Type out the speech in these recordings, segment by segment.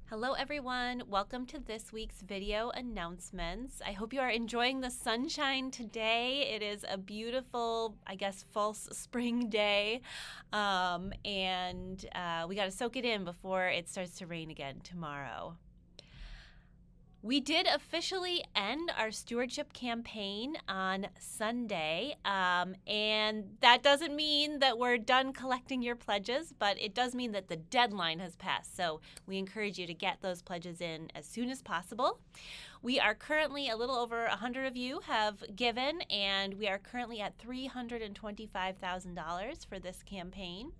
Hello everyone, welcome to this week's video announcements. I hope you are enjoying the sunshine today. It is a beautiful, false spring day, and we got to soak it in before it starts to rain again tomorrow. We did officially end our stewardship campaign on Sunday, and that doesn't mean that we're done collecting your pledges, but it does mean that the deadline has passed. So we encourage you to get those pledges in as soon as possible. We are currently, a little over 100 of you have given, and we are currently at $325,000 for this campaign.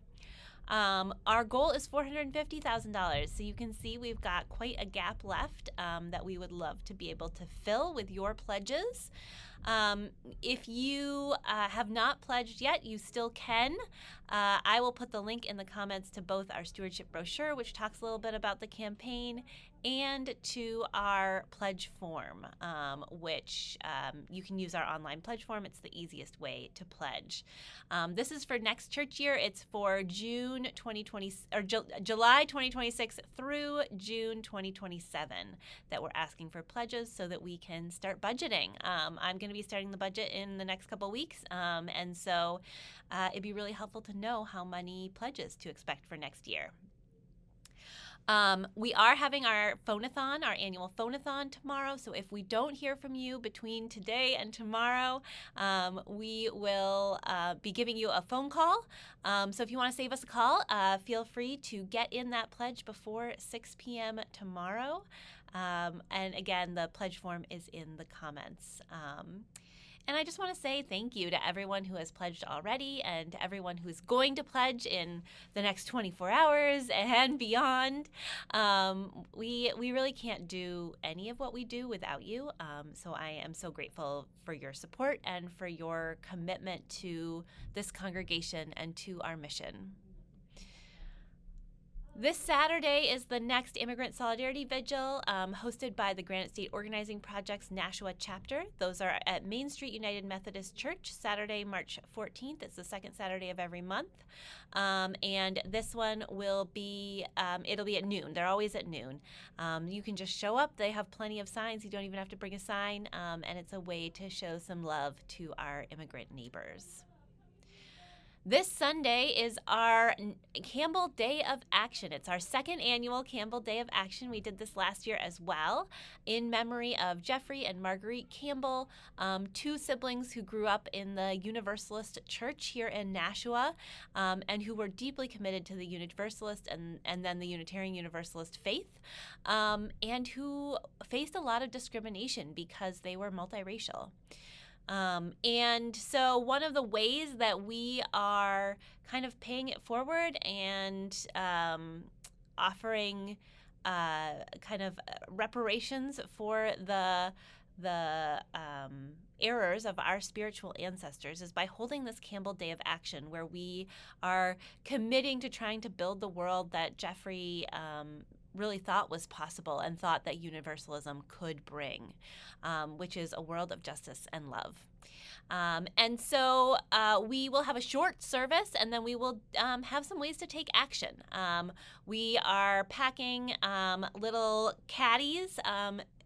Our goal is $450,000, so you can see we've got quite a gap left that we would love to be able to fill with your pledges. If you have not pledged yet, you still can. I will put the link in the comments to both our stewardship brochure, which talks a little bit about the campaign, and to our pledge form, which you can use our online pledge form. It's the easiest way to pledge. This is for next church year. It's for June 2020 or July 2026 through June 2027 that we're asking for pledges so that we can start budgeting. I'm going to be starting the budget in the next couple weeks, and so it'd be really helpful to know how many pledges to expect for next year. We are having our phone-a-thon, our annual phone-a-thon tomorrow. So if we don't hear from you between today and tomorrow, we will be giving you a phone call. So if you want to save us a call, feel free to get in that pledge before 6 p.m. tomorrow. And again, the pledge form is in the comments. And I just want to say thank you to everyone who has pledged already and to everyone who's going to pledge in the next 24 hours and beyond. We really can't do any of what we do without you. So I am so grateful for your support and for your commitment to this congregation and to our mission. This Saturday is the next Immigrant Solidarity Vigil, hosted by the Granite State Organizing Project's Nashua chapter. Those are at Main Street United Methodist Church, Saturday, March 14th. It's the second Saturday of every month. And this one will be, it'll be at noon. They're always at noon. You can just show up. They have plenty of signs. You don't even have to bring a sign. And it's a way to show some love to our immigrant neighbors. This Sunday is our Campbell Day of Action. It's our second annual Campbell Day of Action. We did this last year as well in memory of Jeffrey and Marguerite Campbell, two siblings who grew up in the Universalist Church here in Nashua, and who were deeply committed to the Universalist and then the Unitarian Universalist faith, and who faced a lot of discrimination because they were multiracial. And so one of the ways that we are kind of paying it forward and offering kind of reparations for the errors of our spiritual ancestors is by holding this Campbell Day of Action, where we are committing to trying to build the world that Jeffrey really thought was possible and thought that universalism could bring, which is a world of justice and love. And so we will have a short service, and then we will have some ways to take action. We are packing little caddies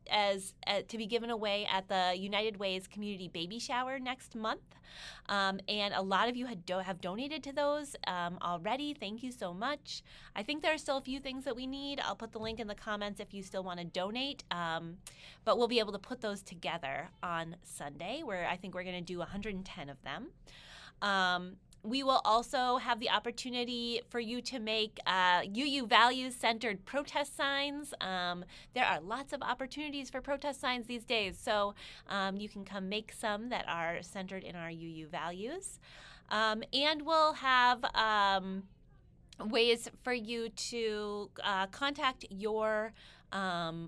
to be given away at the United Way's community baby shower next month. And a lot of you have donated to those already. Thank you so much. I think there are still a few things that we need. I'll put the link in the comments if you still want to donate. But we'll be able to put those together on Sunday, where I think we're going to do 110 of them. We will also have the opportunity for you to make UU values-centered protest signs. There are lots of opportunities for protest signs these days, so you can come make some that are centered in our UU values. And we'll have ways for you to contact your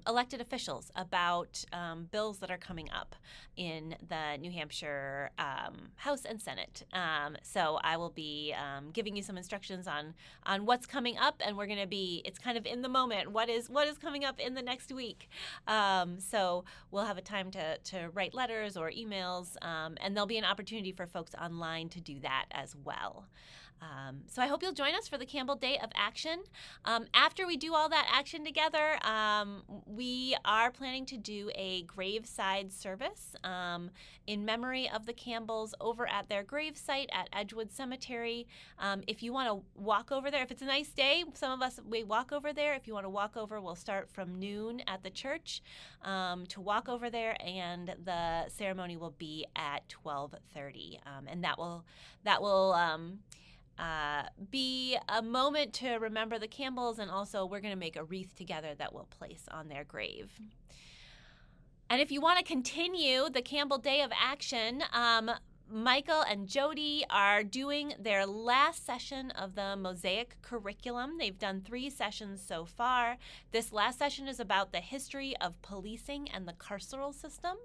elected officials about bills that are coming up in the New Hampshire House and Senate. So I will be giving you some instructions on what's coming up, and we're going to be, it's kind of in the moment, what is coming up in the next week. So we'll have a time to write letters or emails, and there'll be an opportunity for folks online to do that as well. So I hope you'll join us for the Campbell Day of Action. After we do all that action together, we are planning to do a graveside service in memory of the Campbells over at their gravesite at Edgewood Cemetery. If you want to walk over there, if it's a nice day, some of us we walk over there. If you want to walk over, we'll start from noon at the church to walk over there, and the ceremony will be at 12:30, and that will be a moment to remember the Campbells, and also we're going to make a wreath together that we'll place on their grave. And if you want to continue the Campbell Day of Action, Michael and Jody are doing their last session of the Mosaic curriculum. They've done 3 sessions so far. This last session is about the history of policing and the carceral system.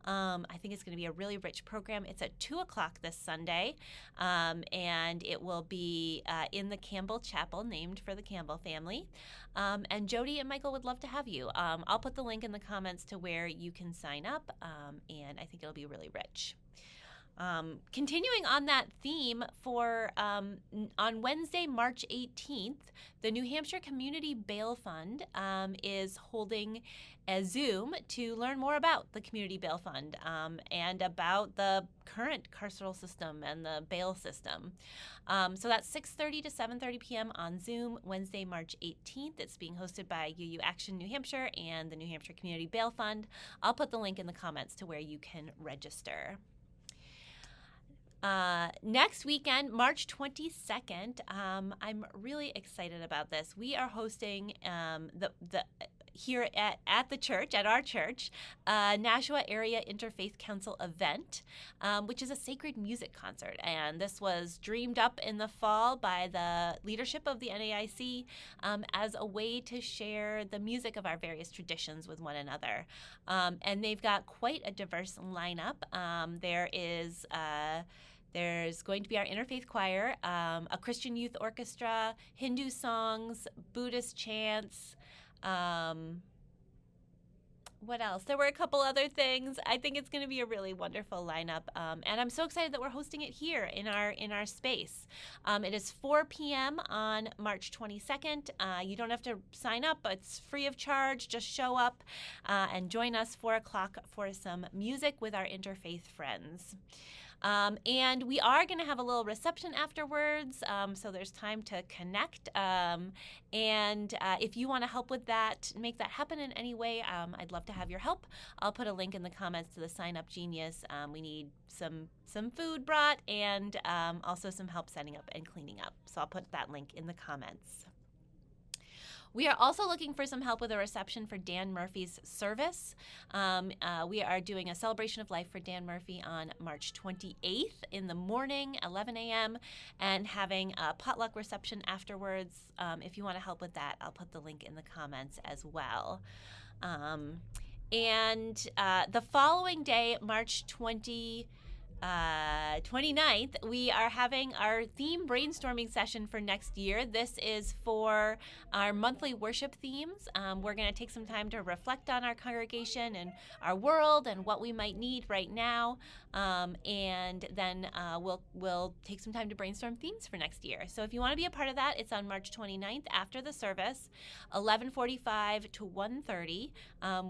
I think it's going to be a really rich program. It's at 2 o'clock this Sunday, and it will be in the Campbell Chapel, named for the Campbell family. And Jody and Michael would love to have you. I'll put the link in the comments to where you can sign up, and I think it'll be really rich. Continuing on that theme, for on Wednesday, March 18th, the New Hampshire Community Bail Fund is holding a Zoom to learn more about the Community Bail Fund and about the current carceral system and the bail system. So that's 6:30 to 7:30 p.m. on Zoom, Wednesday, March 18th. It's being hosted by UU Action New Hampshire and the New Hampshire Community Bail Fund. I'll put the link in the comments to where you can register. Next weekend, March 22nd, I'm really excited about this. We are hosting here at the church, at our church, Nashua Area Interfaith Council event, which is a sacred music concert. And this was dreamed up in the fall by the leadership of the NAIC as a way to share the music of our various traditions with one another. And they've got quite a diverse lineup. There's going to be our interfaith choir, a Christian youth orchestra, Hindu songs, Buddhist chants. What else? There were a couple other things. I think it's going to be a really wonderful lineup, and I'm so excited that we're hosting it here in our space. It is 4 p.m. on March 22nd. You don't have to sign up. It's free of charge. Just show up and join us 4 o'clock for some music with our interfaith friends. And we are going to have a little reception afterwards, so there's time to connect. And if you want to help with that, make that happen in any way, I'd love to have your help. I'll put a link in the comments to the Sign Up Genius. We need some food brought and also some help setting up and cleaning up. So I'll put that link in the comments. We are also looking for some help with a reception for Dan Murphy's service. We are doing a celebration of life for Dan Murphy on March 28th in the morning, 11 a.m., and having a potluck reception afterwards. If you want to help with that, I'll put the link in the comments as well. And the following day, March 29th, we are having our theme brainstorming session for next year. This is for our monthly worship themes. We're going to take some time to reflect on our congregation and our world and what we might need right now. And then we'll take some time to brainstorm themes for next year. So if you want to be a part of that, it's on March 29th after the service, 11:45 to 1:30.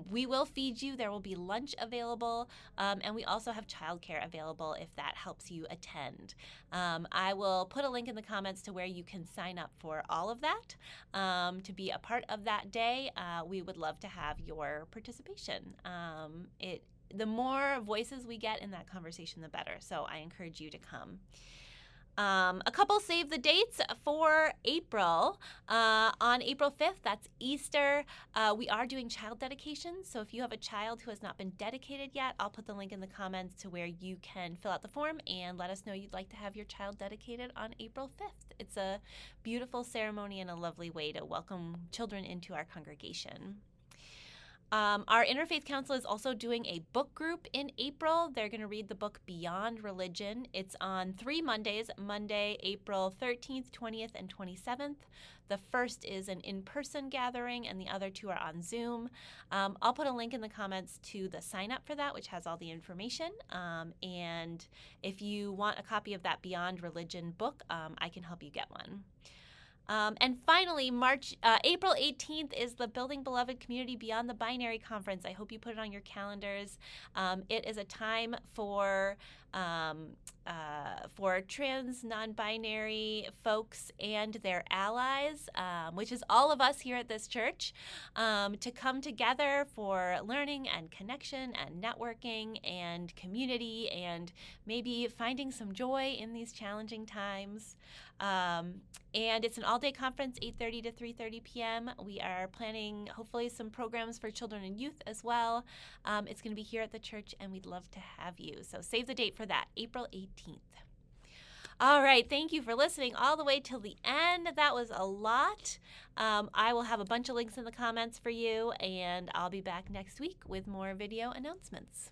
We will feed you. There will be lunch available, and we also have childcare available if that helps you attend. I will put a link in the comments to where you can sign up for all of that to be a part of that day. We would love to have your participation. The more voices we get in that conversation, the better. So I encourage you to come. A couple save the dates for April. On April 5th, that's Easter, we are doing child dedications. So if you have a child who has not been dedicated yet, I'll put the link in the comments to where you can fill out the form and let us know you'd like to have your child dedicated on April 5th. It's a beautiful ceremony and a lovely way to welcome children into our congregation. Our Interfaith Council is also doing a book group in April. They're going to read the book Beyond Religion. It's on 3 Mondays, Monday, April 13th, 20th, and 27th. The first is an in-person gathering, and the other 2 are on Zoom. I'll put a link in the comments to the sign-up for that, which has all the information. And if you want a copy of that Beyond Religion book, I can help you get one. And finally, April 18th is the Building Beloved Community Beyond the Binary Conference. I hope you put it on your calendars. It is a time for trans, non-binary folks and their allies, which is all of us here at this church, to come together for learning and connection and networking and community and maybe finding some joy in these challenging times. And it's an all-day conference, 8:30 to 3:30 p.m. We are planning, hopefully, some programs for children and youth as well. It's going to be here at the church, and we'd love to have you. So save the date for that, April 18th. All right, thank you for listening all the way till the end. That was a lot. I will have a bunch of links in the comments for you, and I'll be back next week with more video announcements.